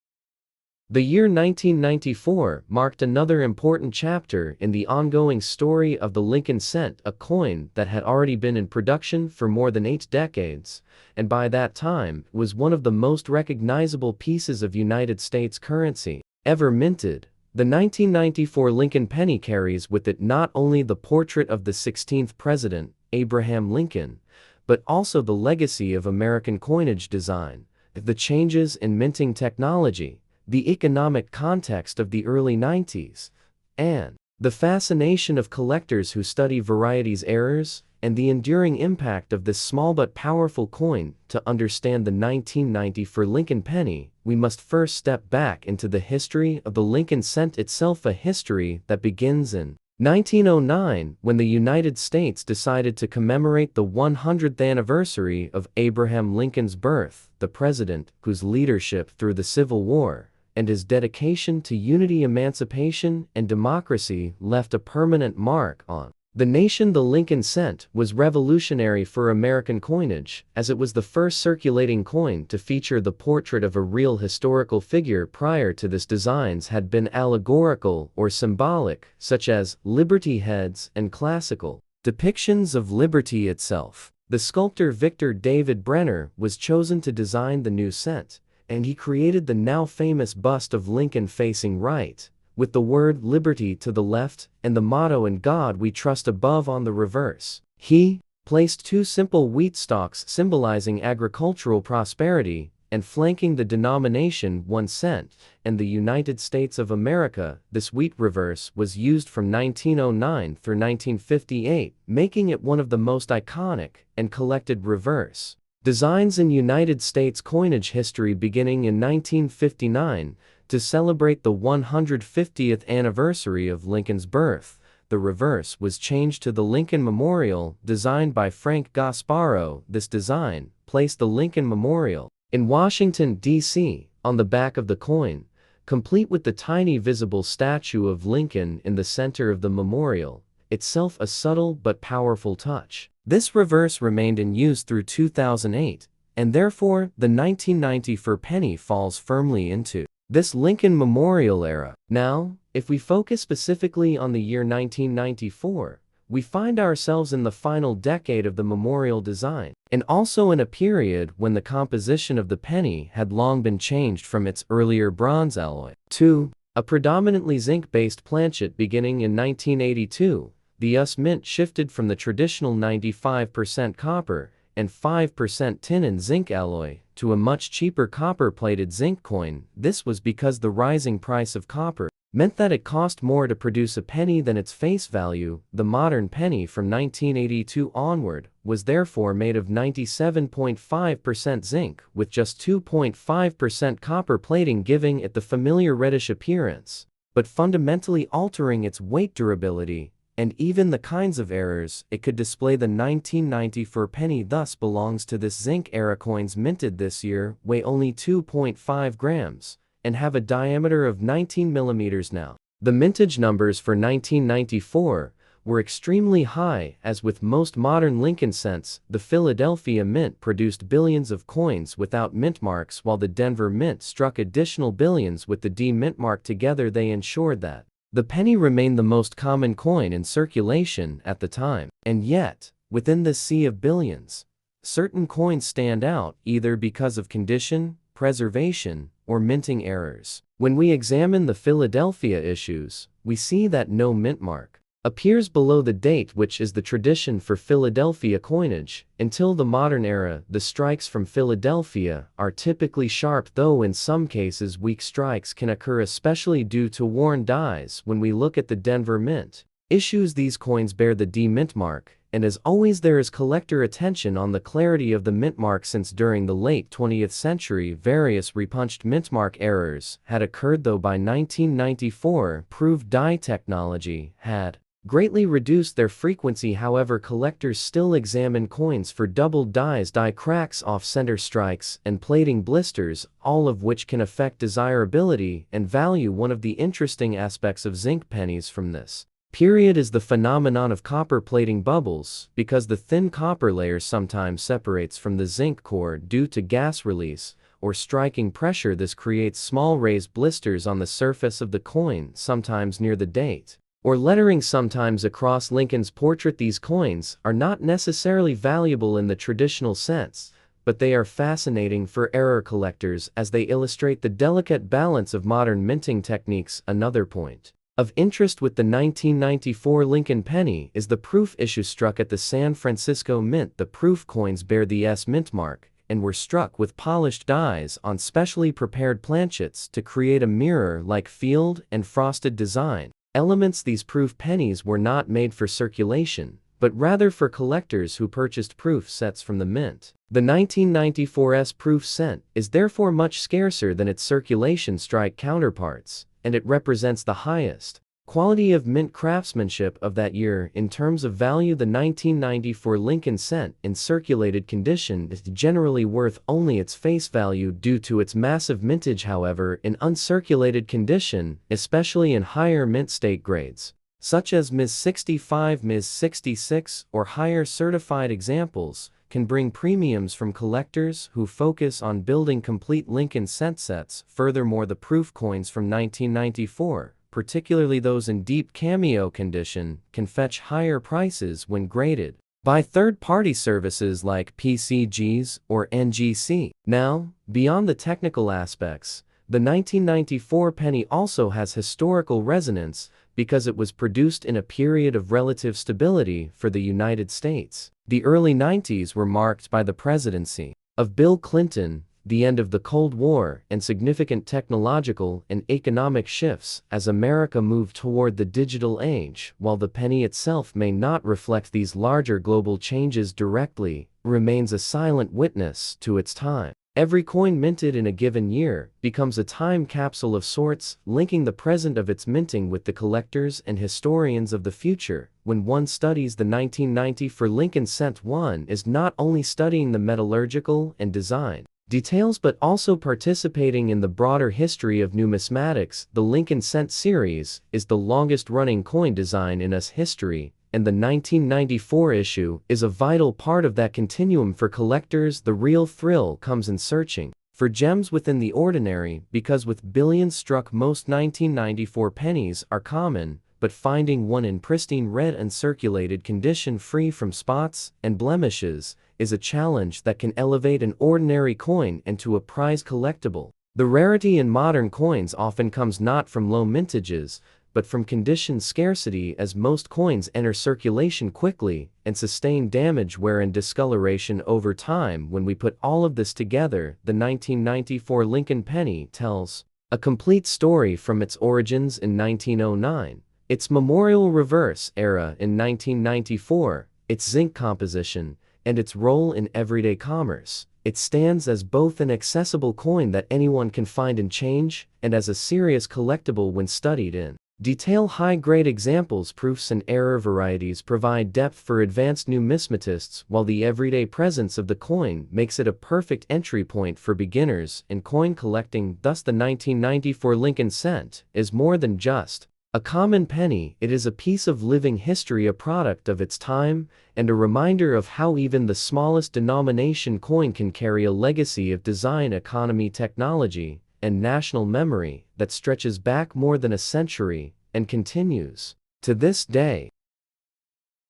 The year 1994 marked another important chapter in the ongoing story of the Lincoln cent, a coin that had already been in production for more than 8 decades, and by that time was one of the most recognizable pieces of United States currency ever minted. The 1994 Lincoln penny carries with it not only the portrait of the 16th President, Abraham Lincoln, but also the legacy of American coinage design, the changes in minting technology, the economic context of the early 90s, and the fascination of collectors who study varieties errors, and the enduring impact of this small but powerful coin. To understand the 1994 Lincoln penny, we must first step back into the history of the Lincoln cent itself, a history that begins in 1909, when the United States decided to commemorate the 100th anniversary of Abraham Lincoln's birth, the president whose leadership through the Civil War and his dedication to unity, emancipation, and democracy left a permanent mark on the nation. The Lincoln cent was revolutionary for American coinage, as it was the first circulating coin to feature the portrait of a real historical figure. Prior to this, designs had been allegorical or symbolic, such as liberty heads and classical depictions of liberty itself. The sculptor Victor David Brenner was chosen to design the new cent, and he created the now famous bust of Lincoln facing right, with the word liberty to the left and the motto "In God We Trust" above on the reverse. He placed 2 simple wheat stalks symbolizing agricultural prosperity, and flanking the denomination 1 cent and the United States of America. This wheat reverse was used from 1909 through 1958, making it one of the most iconic and collected reverse designs in United States coinage history. Beginning in 1959, to celebrate the 150th anniversary of Lincoln's birth, the reverse was changed to the Lincoln Memorial, designed by Frank Gasparo. This design placed the Lincoln Memorial in Washington, D.C., on the back of the coin, complete with the tiny visible statue of Lincoln in the center of the memorial, itself a subtle but powerful touch. This reverse remained in use through 2008, and therefore the 1994 penny falls firmly into this Lincoln Memorial era. Now, if we focus specifically on the year 1994, we find ourselves in the final decade of the memorial design, and also in a period when the composition of the penny had long been changed from its earlier bronze alloy to a predominantly zinc-based planchet. Beginning in 1982, the US Mint shifted from the traditional 95% copper and 5% tin and zinc alloy to a much cheaper copper-plated zinc coin. This was because the rising price of copper meant that it cost more to produce a penny than its face value. The modern penny from 1982 onward was therefore made of 97.5% zinc with just 2.5% copper plating, giving it the familiar reddish appearance, but fundamentally altering its weight durability and even the kinds of errors it could display. The 1994 penny thus belongs to this zinc-era. Coins minted this year weigh only 2.5 grams and have a diameter of 19 millimeters now. The mintage numbers for 1994 were extremely high. As with most modern Lincoln cents, the Philadelphia Mint produced billions of coins without mint marks, while the Denver Mint struck additional billions with the D mint mark. Together they ensured that the penny remained the most common coin in circulation at the time. And yet, within this sea of billions, certain coins stand out either because of condition, preservation, or minting errors. When we examine the Philadelphia issues, we see that no mint mark appears below the date, which is the tradition for Philadelphia coinage. Until the modern era, the strikes from Philadelphia are typically sharp, though in some cases weak strikes can occur, especially due to worn dies. When we look at the Denver Mint issues, these coins bear the D mint mark, and as always there is collector attention on the clarity of the mint mark, since during the late 20th century various repunched mint mark errors had occurred. Though by 1994 proved die technology had greatly reduced their frequency, however, collectors still examine coins for doubled dies, die cracks, off-center strikes, and plating blisters, all of which can affect desirability and value. One of the interesting aspects of zinc pennies from this period is the phenomenon of copper plating bubbles. Because the thin copper layer sometimes separates from the zinc core due to gas release or striking pressure, this creates small raised blisters on the surface of the coin, sometimes near the date or lettering, sometimes across Lincoln's portrait. These coins are not necessarily valuable in the traditional sense, but they are fascinating for error collectors as they illustrate the delicate balance of modern minting techniques. Another point of interest with the 1994 Lincoln penny is the proof issue struck at the San Francisco Mint. The proof coins bear the S mint mark and were struck with polished dies on specially prepared planchets to create a mirror-like field and frosted design elements. These proof pennies were not made for circulation, but rather for collectors who purchased proof sets from the mint. The 1994's proof cent is therefore much scarcer than its circulation strike counterparts, and it represents the highest quality of mint craftsmanship of that year. In terms of value, the 1994 Lincoln cent in circulated condition is generally worth only its face value due to its massive mintage. However, in uncirculated condition, especially in higher mint state grades, such as Ms. 65, Ms. 66, or higher certified examples, can bring premiums from collectors who focus on building complete Lincoln cent sets. Furthermore, the proof coins from 1994, particularly those in deep cameo condition, can fetch higher prices when graded by third-party services like PCGs or NGC. Now, beyond the technical aspects, the 1994 penny also has historical resonance because it was produced in a period of relative stability for the United States. The early 90s were marked by the presidency of Bill Clinton, the end of the Cold War, and significant technological and economic shifts as America moved toward the digital age. While the penny itself may not reflect these larger global changes directly, remains a silent witness to its time. Every coin minted in a given year becomes a time capsule of sorts, linking the present of its minting with the collectors and historians of the future. When one studies the 1994 Lincoln cent, one is not only studying the metallurgical and design details but also participating in the broader history of numismatics. The Lincoln cent series is the longest-running coin design in US history, and the 1994 issue is a vital part of that continuum for collectors. The real thrill comes in searching for gems within the ordinary, because with billions struck, most 1994 pennies are common, but finding one in pristine red and circulated condition free from spots and blemishes is a challenge that can elevate an ordinary coin into a prize collectible. The rarity in modern coins often comes not from low mintages, but from condition scarcity, as most coins enter circulation quickly and sustain damage, wear, and discoloration over time. When we put all of this together, the 1994 Lincoln penny tells a complete story from its origins in 1909, its memorial reverse era in 1994, its zinc composition, and its role in everyday commerce. It stands as both an accessible coin that anyone can find and change, and as a serious collectible when studied in detail. High-grade examples, proofs, and error varieties provide depth for advanced numismatists, while the everyday presence of the coin makes it a perfect entry point for beginners in coin collecting. Thus, the 1994 Lincoln cent is more than just a common penny. It is a piece of living history, a product of its time, and a reminder of how even the smallest denomination coin can carry a legacy of design, economy, technology, and national memory that stretches back more than a century and continues to this day.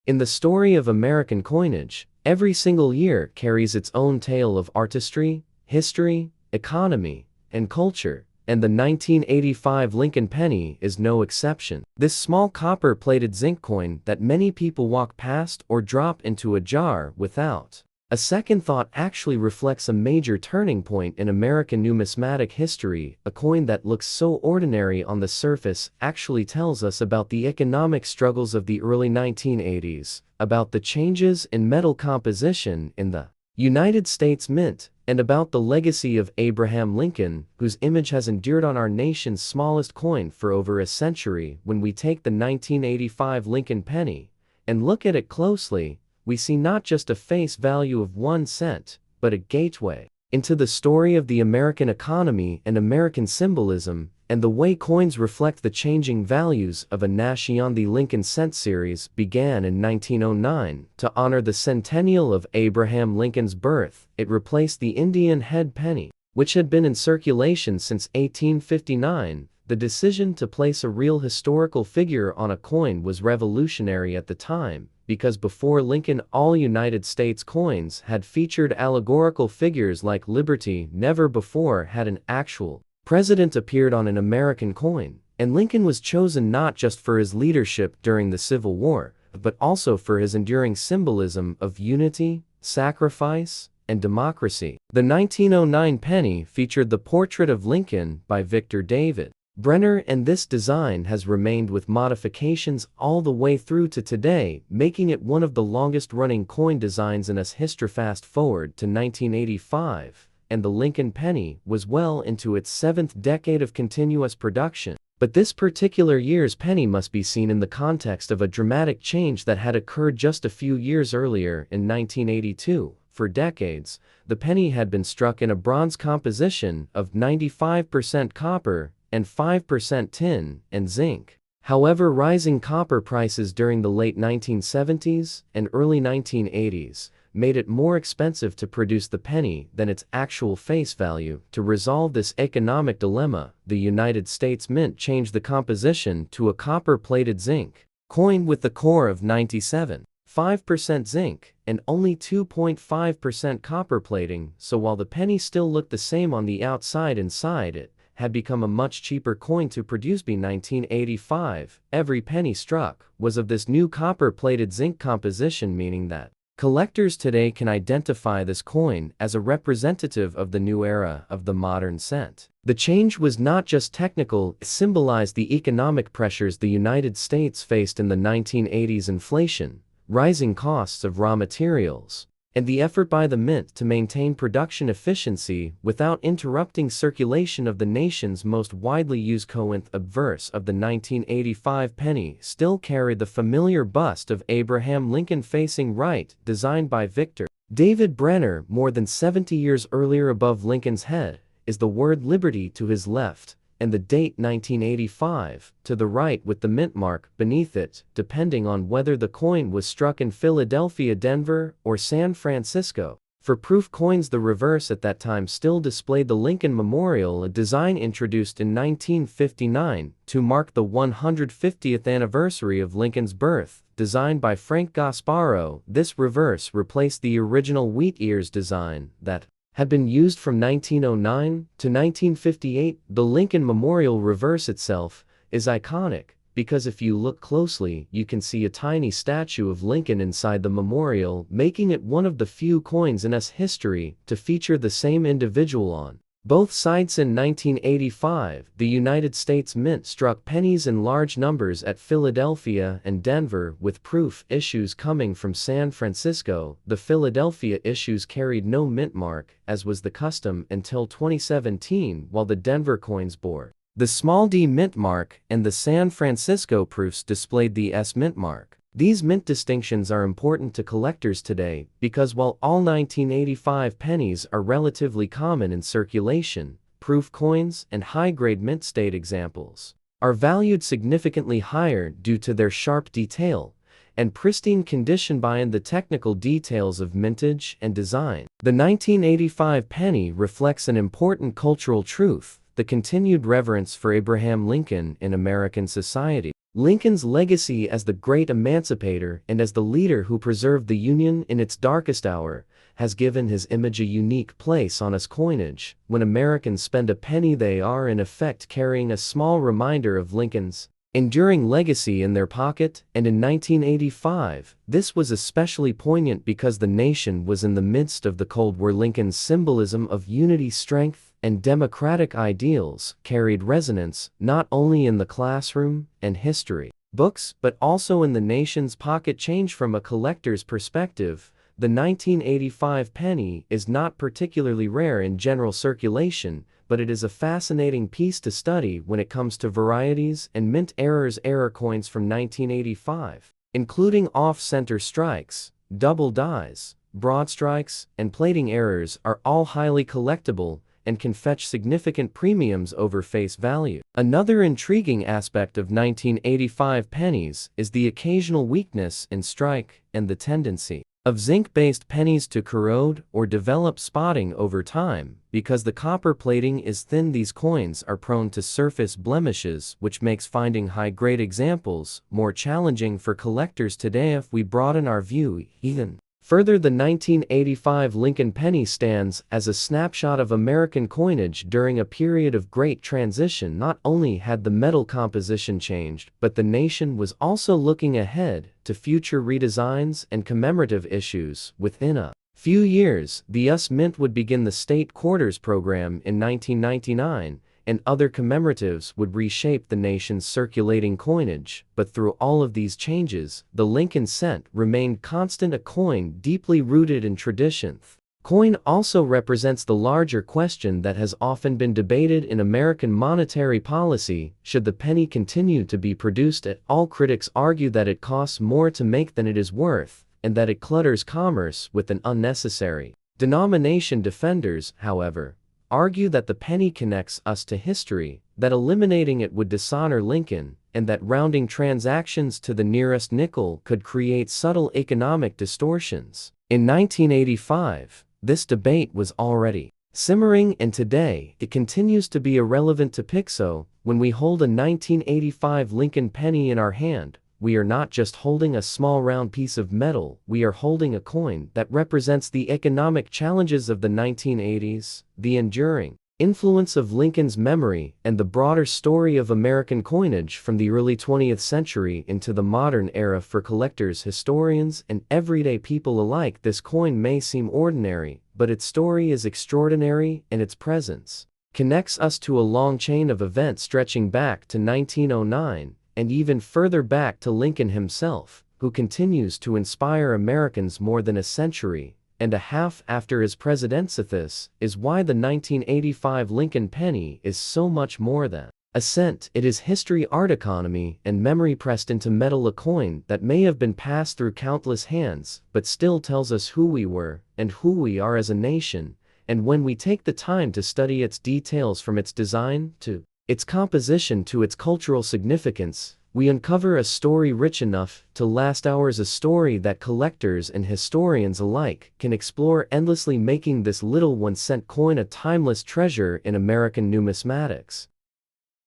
In the story of American coinage, every single year carries its own tale of artistry, history, economy, and culture. And the 1985 Lincoln penny is no exception. This small copper-plated zinc coin that many people walk past or drop into a jar without a second thought actually reflects a major turning point in American numismatic history. A coin that looks so ordinary on the surface actually tells us about the economic struggles of the early 1980s, about the changes in metal composition in the United States Mint, and about the legacy of Abraham Lincoln, whose image has endured on our nation's smallest coin for over a century. When we take the 1985 Lincoln penny and look at it closely, we see not just a face value of 1 cent, but a gateway into the story of the American economy and American symbolism, and the way coins reflect the changing values of a nation. The Lincoln cent series began in 1909 to honor the centennial of Abraham Lincoln's birth. It replaced the Indian head penny, which had been in circulation since 1859. The decision to place a real historical figure on a coin was revolutionary at the time, because before Lincoln, all United States coins had featured allegorical figures like liberty. Never before had an actual president appeared on an American coin, and Lincoln was chosen not just for his leadership during the Civil War, but also for his enduring symbolism of unity, sacrifice, and democracy. The 1909 penny featured the portrait of Lincoln by Victor David Brenner, and this design has remained with modifications all the way through to today, making it one of the longest-running coin designs in US history. Fast forward to 1985, and the Lincoln penny was well into its 7th decade of continuous production. But this particular year's penny must be seen in the context of a dramatic change that had occurred just a few years earlier in 1982. For decades, the penny had been struck in a bronze composition of 95% copper and 5% tin and zinc. However, rising copper prices during the late 1970s and early 1980s made it more expensive to produce the penny than its actual face value. To resolve this economic dilemma, the United States Mint changed the composition to a copper-plated zinc coin with the core of 97.5% zinc and only 2.5% copper plating. So while the penny still looked the same on the outside, inside it had become a much cheaper coin to produce. By 1985, every penny struck was of this new copper-plated zinc composition, meaning that collectors today can identify this coin as a representative of the new era of the modern cent. The change was not just technical, it symbolized the economic pressures the United States faced in the 1980s: inflation, rising costs of raw materials, and the effort by the Mint to maintain production efficiency without interrupting circulation of the nation's most widely used coin. The obverse of the 1985 penny still carried the familiar bust of Abraham Lincoln facing right, designed by Victor David Brenner more than 70 years earlier. Above Lincoln's head is the word liberty to his left, and the date 1985 to the right, with the mint mark beneath it, depending on whether the coin was struck in Philadelphia, Denver, or San Francisco. For proof coins, the reverse at that time still displayed the Lincoln Memorial, a design introduced in 1959 to mark the 150th anniversary of Lincoln's birth, designed by Frank Gasparo. This reverse replaced the original wheat ears design that had been used from 1909 to 1958. The Lincoln Memorial reverse itself is iconic because if you look closely, you can see a tiny statue of Lincoln inside the memorial, making it one of the few coins in US history to feature the same individual on Both sites in 1985, the United States Mint struck pennies in large numbers at Philadelphia and Denver, with proof issues coming from San Francisco. The Philadelphia issues carried no mint mark, as was the custom until 2017, while the Denver coins bore the small d mint mark, and the San Francisco proofs displayed the S mint mark. These mint distinctions are important to collectors today because while all 1985 pennies are relatively common in circulation, proof coins and high-grade mint state examples are valued significantly higher due to their sharp detail and pristine condition beyond the technical details of mintage and design. The 1985 penny reflects an important cultural truth: the continued reverence for Abraham Lincoln in American society. Lincoln's legacy as the great emancipator and as the leader who preserved the Union in its darkest hour has given his image a unique place on us coinage. When Americans spend a penny, they are in effect carrying a small reminder of Lincoln's enduring legacy in their pocket, and in 1985, this was especially poignant because the nation was in the midst of the Cold War. Lincoln's symbolism of unity, strength, and democratic ideals carried resonance not only in the classroom and history books, but also in the nation's pocket. Change from a collector's perspective, the 1985 penny is not particularly rare in general circulation, but it is a fascinating piece to study when it comes to varieties and mint errors. Error coins from 1985, including off-center strikes, double dies, broad strikes, and plating errors, are all highly collectible and can fetch significant premiums over face value. Another intriguing aspect of 1985 pennies is the occasional weakness in strike and the tendency of zinc-based pennies to corrode or develop spotting over time. Because the copper plating is thin, these coins are prone to surface blemishes, which makes finding high-grade examples more challenging for collectors today. If we broaden our view even further, the 1985 Lincoln penny stands as a snapshot of American coinage during a period of great transition. Not only had the metal composition changed, but the nation was also looking ahead to future redesigns and commemorative issues. Within a few years, the US Mint would begin the State Quarters program in 1999, and other commemoratives would reshape the nation's circulating coinage. But through all of these changes, the Lincoln cent remained constant, a coin deeply rooted in tradition. Coin also represents the larger question that has often been debated in American monetary policy: should the penny continue to be produced at all? Critics argue that it costs more to make than it is worth, and that it clutters commerce with an unnecessary denomination. Defenders, however, argue that the penny connects us to history, that eliminating it would dishonor Lincoln, and that rounding transactions to the nearest nickel could create subtle economic distortions. In 1985, this debate was already simmering, and today it continues to be irrelevant to Pixo. When we hold a 1985 Lincoln penny in our hand, we are not just holding a small round piece of metal, we are holding a coin that represents the economic challenges of the 1980s, the enduring influence of Lincoln's memory, and the broader story of American coinage from the early 20th century into the modern era. For collectors, historians, and everyday people alike, this coin may seem ordinary, but its story is extraordinary, and its presence connects us to a long chain of events stretching back to 1909, and even further back to Lincoln himself, who continues to inspire Americans more than a century and a half after his presidency. This is why the 1985 Lincoln penny is so much more than a cent. It is history, art, economy, and memory pressed into metal, a coin that may have been passed through countless hands, but still tells us who we were and who we are as a nation. And when we take the time to study its details, from its design to its composition to its cultural significance, we uncover a story rich enough to last hours, a story that collectors and historians alike can explore endlessly, making this little 1-cent coin a timeless treasure in American numismatics.